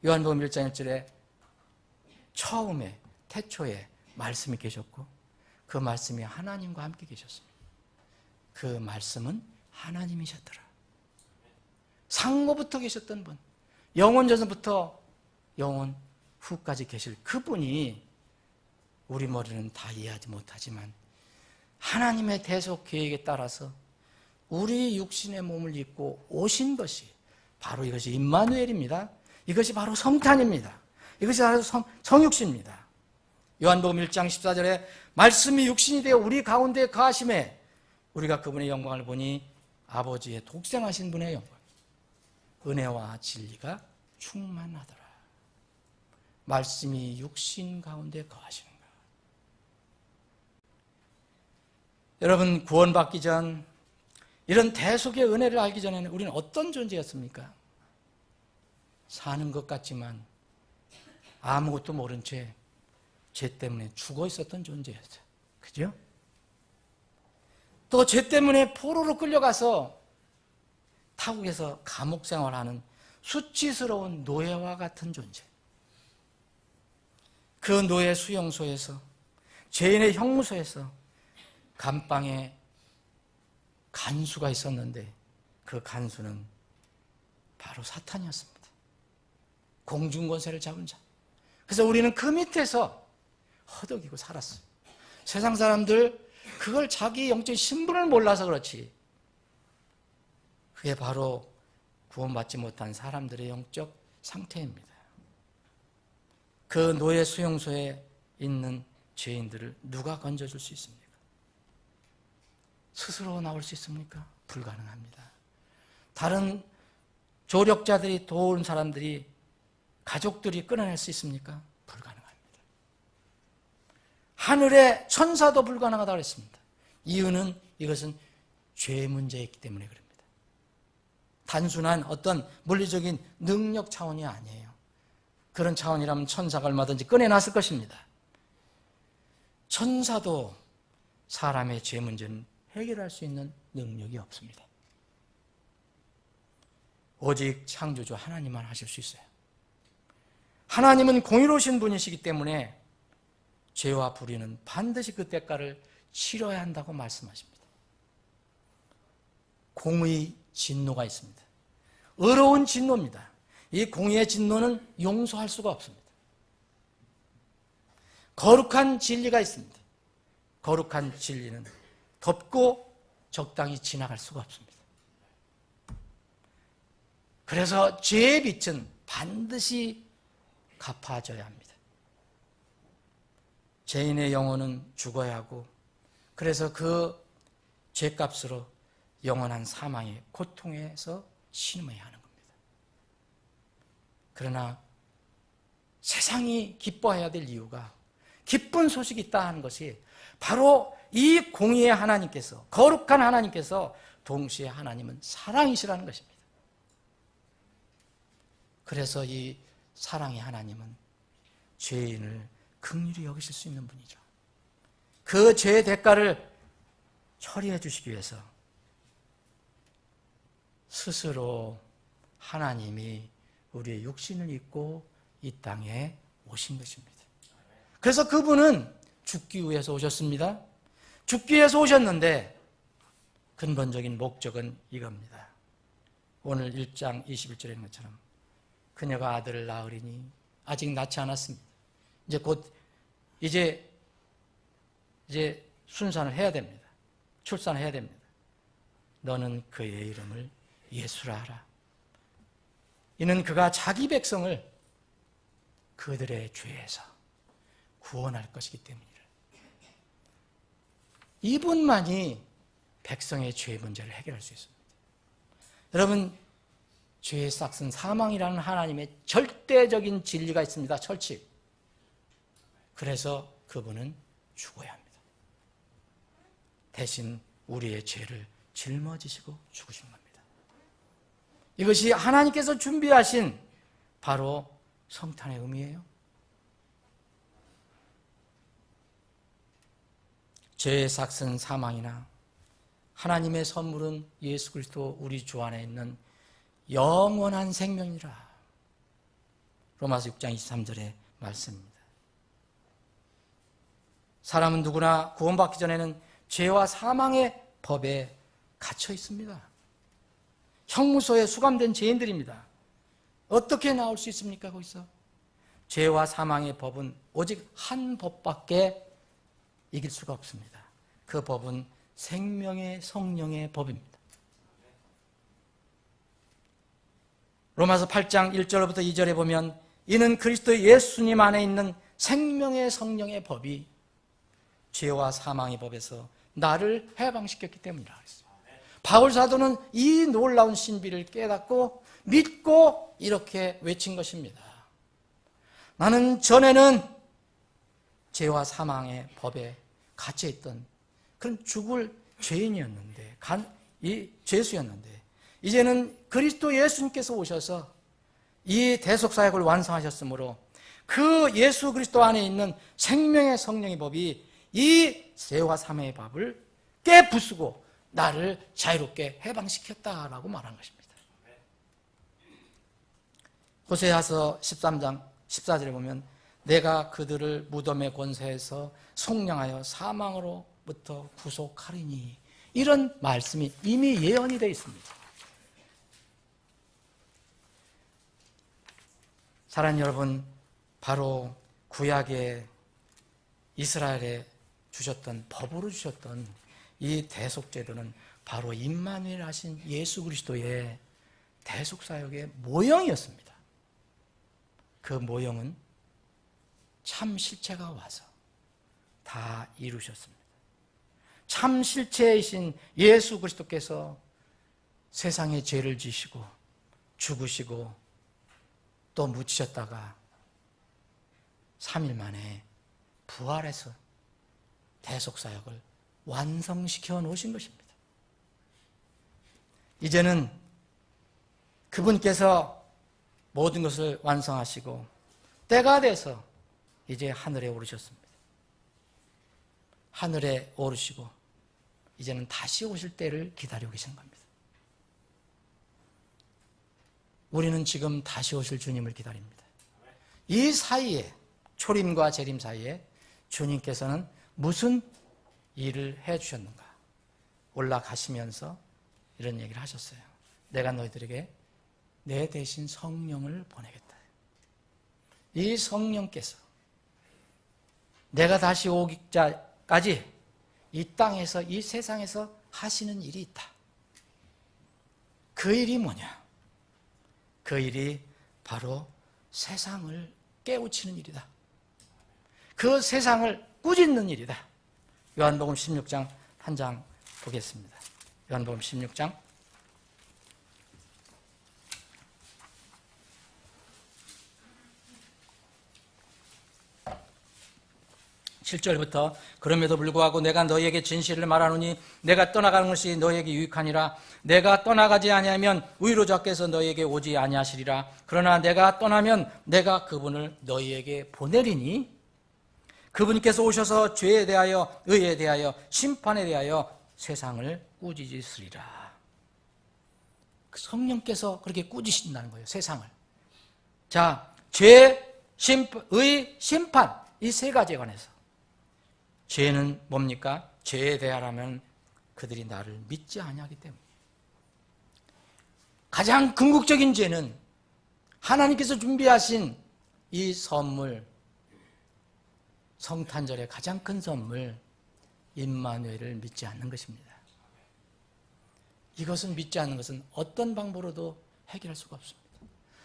요한복음 1장 1절에 처음에 태초에 말씀이 계셨고 그 말씀이 하나님과 함께 계셨습니다. 그 말씀은 하나님이셨더라. 상고부터 계셨던 분, 영원전부터 영원 후까지 계실 그분이 우리 머리는 다 이해하지 못하지만 하나님의 대속 계획에 따라서 우리 육신의 몸을 입고 오신 것이 바로 이것이 임마누엘입니다. 이것이 바로 성탄입니다. 이것이 바로 성육신입니다. 요한복음 1장 14절에 말씀이 육신이 되어 우리 가운데 거하심에 우리가 그분의 영광을 보니 아버지의 독생하신 분의 영광, 은혜와 진리가 충만하더라. 말씀이 육신 가운데 거하시는 것. 여러분, 구원받기 전 이런 대속의 은혜를 알기 전에는 우리는 어떤 존재였습니까? 사는 것 같지만 아무것도 모른 채 죄 때문에 죽어 있었던 존재였어요. 그죠? 또 죄 때문에 포로로 끌려가서 타국에서 감옥 생활하는 수치스러운 노예와 같은 존재. 그 노예 수용소에서, 죄인의 형무소에서 감방에 간수가 있었는데 그 간수는 바로 사탄이었습니다. 공중권세를 잡은 자. 그래서 우리는 그 밑에서 허덕이고 살았어요. 세상 사람들 그걸 자기 영적인 신분을 몰라서 그렇지. 그게 바로 구원받지 못한 사람들의 영적 상태입니다. 그 노예 수용소에 있는 죄인들을 누가 건져줄 수 있습니까? 스스로 나올 수 있습니까? 불가능합니다. 다른 조력자들이 도운 사람들이, 가족들이 끌어낼 수 있습니까? 불가능합니다. 하늘의 천사도 불가능하다고 했습니다. 이유는 이것은 죄의 문제이기 때문에 그럽니다. 단순한 어떤 물리적인 능력 차원이 아니에요. 그런 차원이라면 천사가 얼마든지 꺼내놨을 것입니다. 천사도 사람의 죄 문제는 해결할 수 있는 능력이 없습니다. 오직 창조주 하나님만 하실 수 있어요. 하나님은 공의로우신 분이시기 때문에 죄와 불의는 반드시 그 대가를 치러야 한다고 말씀하십니다. 공의 진노가 있습니다. 의로운 진노입니다. 이 공의의 진노는 용서할 수가 없습니다. 거룩한 진리가 있습니다. 거룩한 진리는 덮고 적당히 지나갈 수가 없습니다. 그래서 죄의 빛은 반드시 갚아져야 합니다. 죄인의 영혼은 죽어야 하고, 그래서 그 죄값으로 영원한 사망의 고통에서 신음해야 하는 겁니다. 그러나 세상이 기뻐해야 될 이유가, 기쁜 소식이 있다 하는 것이 바로 이 공의의 하나님께서, 거룩한 하나님께서 동시에 하나님은 사랑이시라는 것입니다. 그래서 이 사랑의 하나님은 죄인을 긍휼히 여기실 수 있는 분이죠. 그 죄의 대가를 처리해 주시기 위해서 스스로 하나님이 우리의 육신을 입고 이 땅에 오신 것입니다. 그래서 그분은 죽기 위해서 오셨습니다. 죽기 위해서 오셨는데 근본적인 목적은 이겁니다. 오늘 1장 21절에 있는 것처럼 그녀가 아들을 낳으리니, 아직 낳지 않았습니다. 이제 곧 이제 순산을 해야 됩니다. 출산해야 됩니다. 너는 그의 이름을 예수라 하라. 이는 그가 자기 백성을 그들의 죄에서 구원할 것이기 때문이라. 이분만이 백성의 죄 문제를 해결할 수 있습니다. 여러분, 죄의 싹은 사망이라는 하나님의 절대적인 진리가 있습니다. 철칙. 그래서 그분은 죽어야 합니다. 대신 우리의 죄를 짊어지시고 죽으신 겁니다. 이것이 하나님께서 준비하신 바로 성탄의 의미예요. 죄의 삭은 사망이나 하나님의 선물은 예수 그리스도 우리 주 안에 있는 영원한 생명이라. 로마서 6장 23절의 말씀입니다. 사람은 누구나 구원받기 전에는 죄와 사망의 법에 갇혀 있습니다. 형무소에 수감된 죄인들입니다. 어떻게 나올 수 있습니까? 거기서 죄와 사망의 법은 오직 한 법밖에 이길 수가 없습니다. 그 법은 생명의 성령의 법입니다. 로마서 8장 1절부터 2절에 보면 이는 그리스도 예수님 안에 있는 생명의 성령의 법이 죄와 사망의 법에서 나를 해방시켰기 때문이라 했어요. 바울 사도는 이 놀라운 신비를 깨닫고 믿고 이렇게 외친 것입니다. 나는 전에는 죄와 사망의 법에 갇혀있던 그런 죽을 죄인이었는데, 이 죄수였는데, 이제는 그리스도 예수님께서 오셔서 이 대속사역을 완성하셨으므로 그 예수 그리스도 안에 있는 생명의 성령의 법이 이 죄와 사망의 법을 깨부수고 나를 자유롭게 해방시켰다라고 말한 것입니다. 호세아서 13장 14절에 보면 내가 그들을 무덤의 권세에서 속량하여 사망으로부터 구속하리니, 이런 말씀이 이미 예언이 되어 있습니다. 사랑하는 여러분, 바로 구약의 이스라엘에 주셨던, 법으로 주셨던 이 대속제도는 바로 임마누엘 하신 예수 그리스도의 대속사역의 모형이었습니다. 그 모형은 참 실체가 와서 다 이루셨습니다. 참 실체이신 예수 그리스도께서 세상의 죄를 지시고 죽으시고 또 묻히셨다가 3일 만에 부활해서 대속사역을 완성시켜 놓으신 것입니다. 이제는 그분께서 모든 것을 완성하시고 때가 돼서 이제 하늘에 오르셨습니다. 하늘에 오르시고 이제는 다시 오실 때를 기다리고 계신 겁니다. 우리는 지금 다시 오실 주님을 기다립니다. 이 사이에, 초림과 재림 사이에 주님께서는 무슨 일을 해주셨는가? 올라가시면서 이런 얘기를 하셨어요. 내가 너희들에게 내 대신 성령을 보내겠다. 이 성령께서 내가 다시 오기까지 이 땅에서, 이 세상에서 하시는 일이 있다. 그 일이 뭐냐? 그 일이 바로 세상을 깨우치는 일이다. 그 세상을 꾸짖는 일이다. 요한복음 16장 한 장 보겠습니다. 요한복음 16장 7절부터 그럼에도 불구하고 내가 너희에게 진실을 말하노니 내가 떠나가는 것이 너희에게 유익하니라. 내가 떠나가지 아니하면 의로자께서 너희에게 오지 아니하시리라. 그러나 내가 떠나면 내가 그분을 너희에게 보내리니 그분께서 오셔서 죄에 대하여 의에 대하여 심판에 대하여 세상을 꾸짖으시리라. 성령께서 그렇게 꾸짖으신다는 거예요. 세상을. 자, 죄, 의, 심판, 이 세 가지에 관해서. 죄는 뭡니까? 죄에 대하라면 그들이 나를 믿지 아니하기 때문에. 가장 궁극적인 죄는 하나님께서 준비하신 이 선물, 성탄절의 가장 큰 선물 임마누엘을 믿지 않는 것입니다. 이것은 믿지 않는 것은 어떤 방법으로도 해결할 수가 없습니다.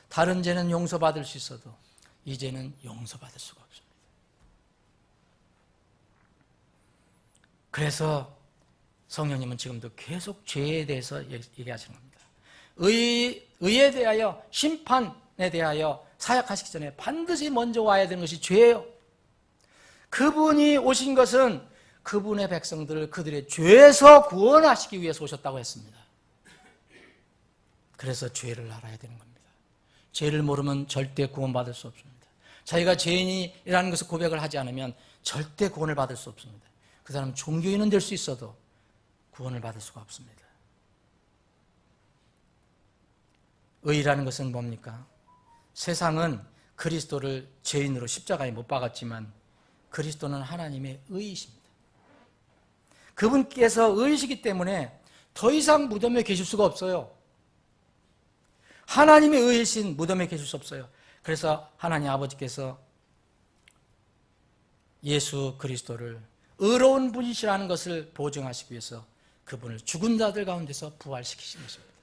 다른 죄는 용서받을 수 있어도 이 죄는 용서받을 수가 없습니다. 그래서 성령님은 지금도 계속 죄에 대해서 얘기하시는 겁니다. 의에 대하여, 심판에 대하여 사역하시기 전에 반드시 먼저 와야 되는 것이 죄예요. 그분이 오신 것은 그분의 백성들을 그들의 죄에서 구원하시기 위해서 오셨다고 했습니다. 그래서 죄를 알아야 되는 겁니다. 죄를 모르면 절대 구원받을 수 없습니다. 자기가 죄인이라는 것을 고백을 하지 않으면 절대 구원을 받을 수 없습니다. 그 사람은 종교인은 될 수 있어도 구원을 받을 수가 없습니다. 의라는 것은 뭡니까? 세상은 그리스도를 죄인으로 십자가에 못 박았지만 그리스도는 하나님의 의이십니다. 그분께서 의이시기 때문에 더 이상 무덤에 계실 수가 없어요. 하나님의 의이신 무덤에 계실 수 없어요. 그래서 하나님 아버지께서 예수 그리스도를 의로운 분이시라는 것을 보증하시기 위해서 그분을 죽은 자들 가운데서 부활시키신 것입니다.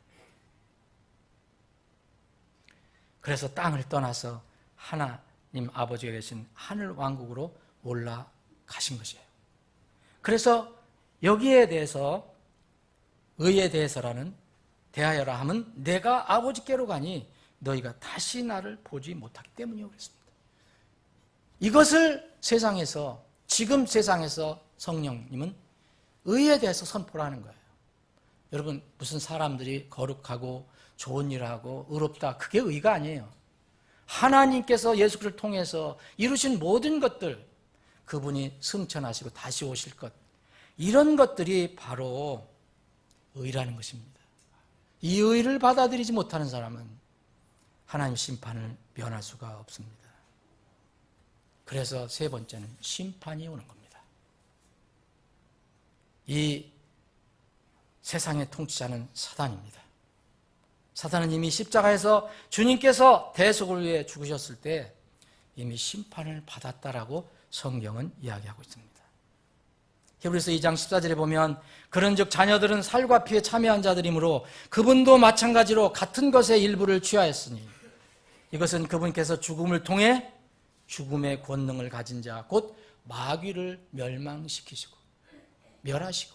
그래서 땅을 떠나서 하나님 아버지가 계신 하늘 왕국으로 올라가신 것이에요. 그래서 여기에 대해서 의에 대해서라는 대하여라 함은 내가 아버지께로 가니 너희가 다시 나를 보지 못하기 때문이요 그랬습니다. 이것을 세상에서, 지금 세상에서 성령님은 의에 대해서 선포를 하는 거예요. 여러분, 무슨 사람들이 거룩하고 좋은 일을 하고 의롭다, 그게 의가 아니에요. 하나님께서 예수 그리스도를 통해서 이루신 모든 것들, 그분이 승천하시고 다시 오실 것, 이런 것들이 바로 의라는 것입니다. 이 의를 받아들이지 못하는 사람은 하나님 심판을 면할 수가 없습니다. 그래서 세 번째는 심판이 오는 겁니다. 이 세상의 통치자는 사단입니다. 사단은 이미 십자가에서 주님께서 대속을 위해 죽으셨을 때 이미 심판을 받았다라고 성경은 이야기하고 있습니다. 히브리서 2장 14절에 보면 그런즉 자녀들은 살과 피에 참여한 자들이므로 그분도 마찬가지로 같은 것의 일부를 취하였으니 이것은 그분께서 죽음을 통해 죽음의 권능을 가진 자 곧 마귀를 멸망시키시고 멸하시고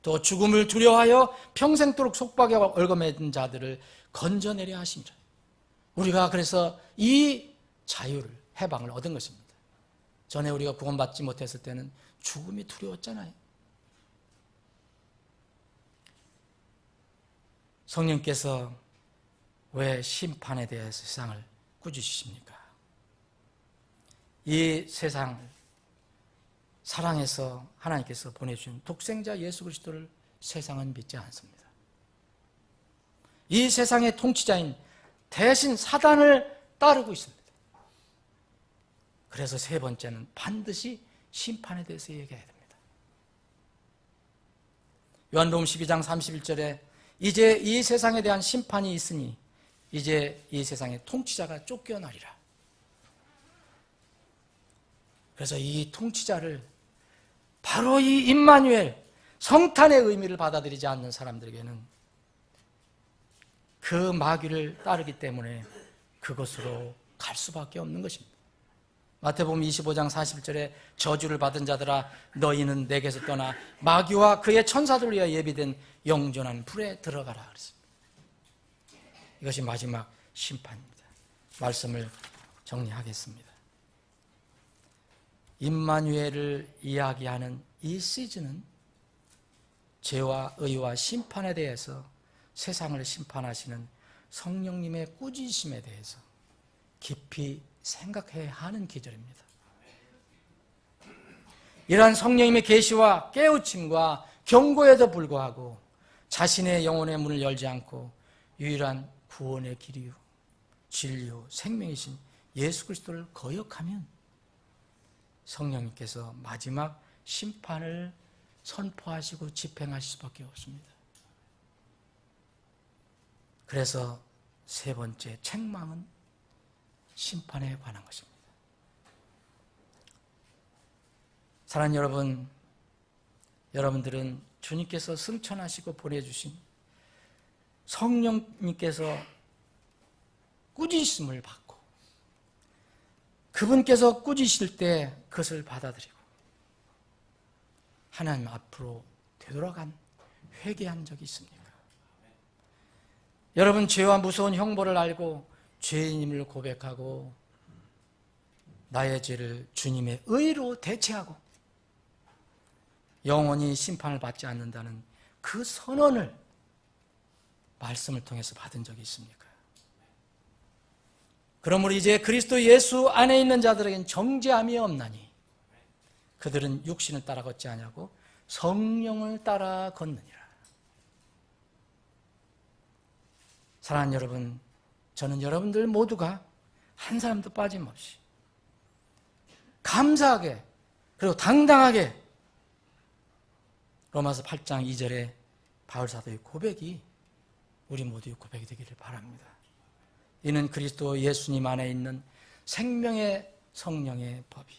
또 죽음을 두려워하여 평생도록 속박에 얽어매진 자들을 건져내려 하심이라. 우리가 그래서 이 자유를, 해방을 얻은 것입니다. 전에 우리가 구원받지 못했을 때는 죽음이 두려웠잖아요. 성령께서 왜 심판에 대해서 세상을 꾸짖으십니까? 이 세상을 사랑해서 하나님께서 보내주신 독생자 예수 그리스도를 세상은 믿지 않습니다. 이 세상의 통치자인 대신 사단을 따르고 있습니다. 그래서 세 번째는 반드시 심판에 대해서 얘기해야 됩니다. 요한복음 12장 31절에 이제 이 세상에 대한 심판이 있으니 이제 이 세상의 통치자가 쫓겨나리라. 그래서 이 통치자를 바로 이 임마누엘, 성탄의 의미를 받아들이지 않는 사람들에게는 그 마귀를 따르기 때문에 그것으로 갈 수밖에 없는 것입니다. 마태복음 25장 41절에 저주를 받은 자들아 너희는 내게서 떠나 마귀와 그의 천사들을 위하여 예비된 영존한 불에 들어가라 그랬습니다. 이것이 마지막 심판입니다. 말씀을 정리하겠습니다. 임마누엘을 이야기하는 이 시즌은 죄와 의와 심판에 대해서 세상을 심판하시는 성령님의 꾸짖으심에 대해서 깊이 생각해야 하는 계절입니다. 이러한 성령님의 계시와 깨우침과 경고에도 불구하고 자신의 영혼의 문을 열지 않고 유일한 구원의 길이요 진리요 생명이신 예수 그리스도를 거역하면 성령님께서 마지막 심판을 선포하시고 집행하실 수밖에 없습니다. 그래서 세 번째 책망은 심판에 관한 것입니다. 사랑하는 여러분, 여러분들은 주님께서 승천하시고 보내주신 성령님께서 꾸짖음을 받고 그분께서 꾸짖으실 때 그것을 받아들이고 하나님 앞으로 되돌아간 회개한 적이 있습니까? 여러분, 죄와 무서운 형벌을 알고 죄인임을 고백하고 나의 죄를 주님의 의로 대체하고 영원히 심판을 받지 않는다는 그 선언을 말씀을 통해서 받은 적이 있습니까? 그러므로 이제 그리스도 예수 안에 있는 자들에겐 정죄함이 없나니 그들은 육신을 따라 걷지 아니하고 성령을 따라 걷느니라. 사랑하는 여러분, 저는 여러분들 모두가 한 사람도 빠짐없이 감사하게 그리고 당당하게 로마서 8장 2절에 바울사도의 고백이 우리 모두의 고백이 되기를 바랍니다. 이는 그리스도 예수님 안에 있는 생명의 성령의 법이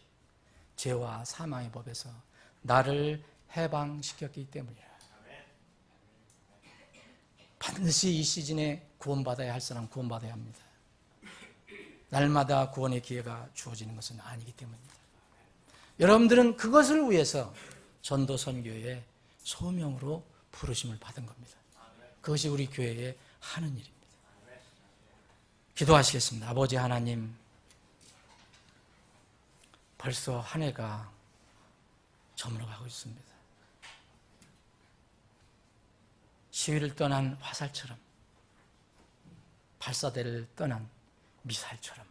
죄와 사망의 법에서 나를 해방시켰기 때문이라. 반드시 이 시즌에 구원받아야 할 사람 구원받아야 합니다. 날마다 구원의 기회가 주어지는 것은 아니기 때문입니다. 여러분들은 그것을 위해서 전도 선교의 소명으로 부르심을 받은 겁니다. 그것이 우리 교회에 하는 일입니다. 기도하시겠습니다. 아버지 하나님, 벌써 한 해가 저물어가고 있습니다. 시위를 떠난 화살처럼, 발사대를 떠난 미사일처럼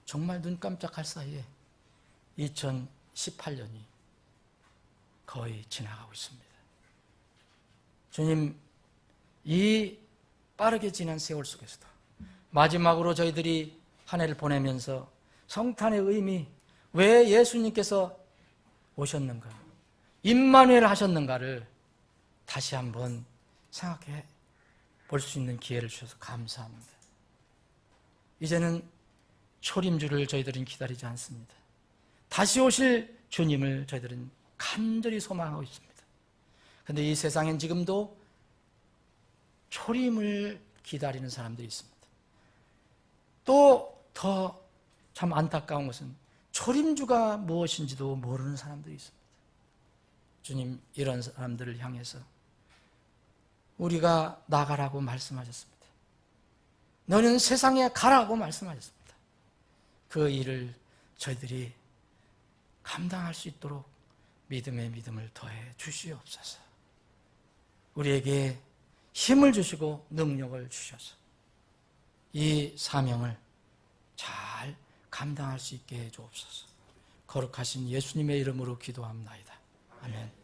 정말 눈 깜짝할 사이에 2018년이 거의 지나가고 있습니다. 주님, 이 빠르게 지난 세월 속에서도 마지막으로 저희들이 한 해를 보내면서 성탄의 의미, 왜 예수님께서 오셨는가, 임마누엘 하셨는가를 다시 한번 생각해 볼 수 있는 기회를 주셔서 감사합니다. 이제는 초림주를 저희들은 기다리지 않습니다. 다시 오실 주님을 저희들은 간절히 소망하고 있습니다. 그런데 이 세상엔 지금도 초림을 기다리는 사람들이 있습니다. 또 더 참 안타까운 것은 초림주가 무엇인지도 모르는 사람들이 있습니다. 주님, 이런 사람들을 향해서 우리가 나가라고 말씀하셨습니다. 너는 세상에 가라고 말씀하셨습니다. 그 일을 저희들이 감당할 수 있도록 믿음의 믿음을 더해 주시옵소서. 우리에게 힘을 주시고 능력을 주셔서 이 사명을 잘 감당할 수 있게 해 주옵소서. 거룩하신 예수님의 이름으로 기도합나이다. 아멘.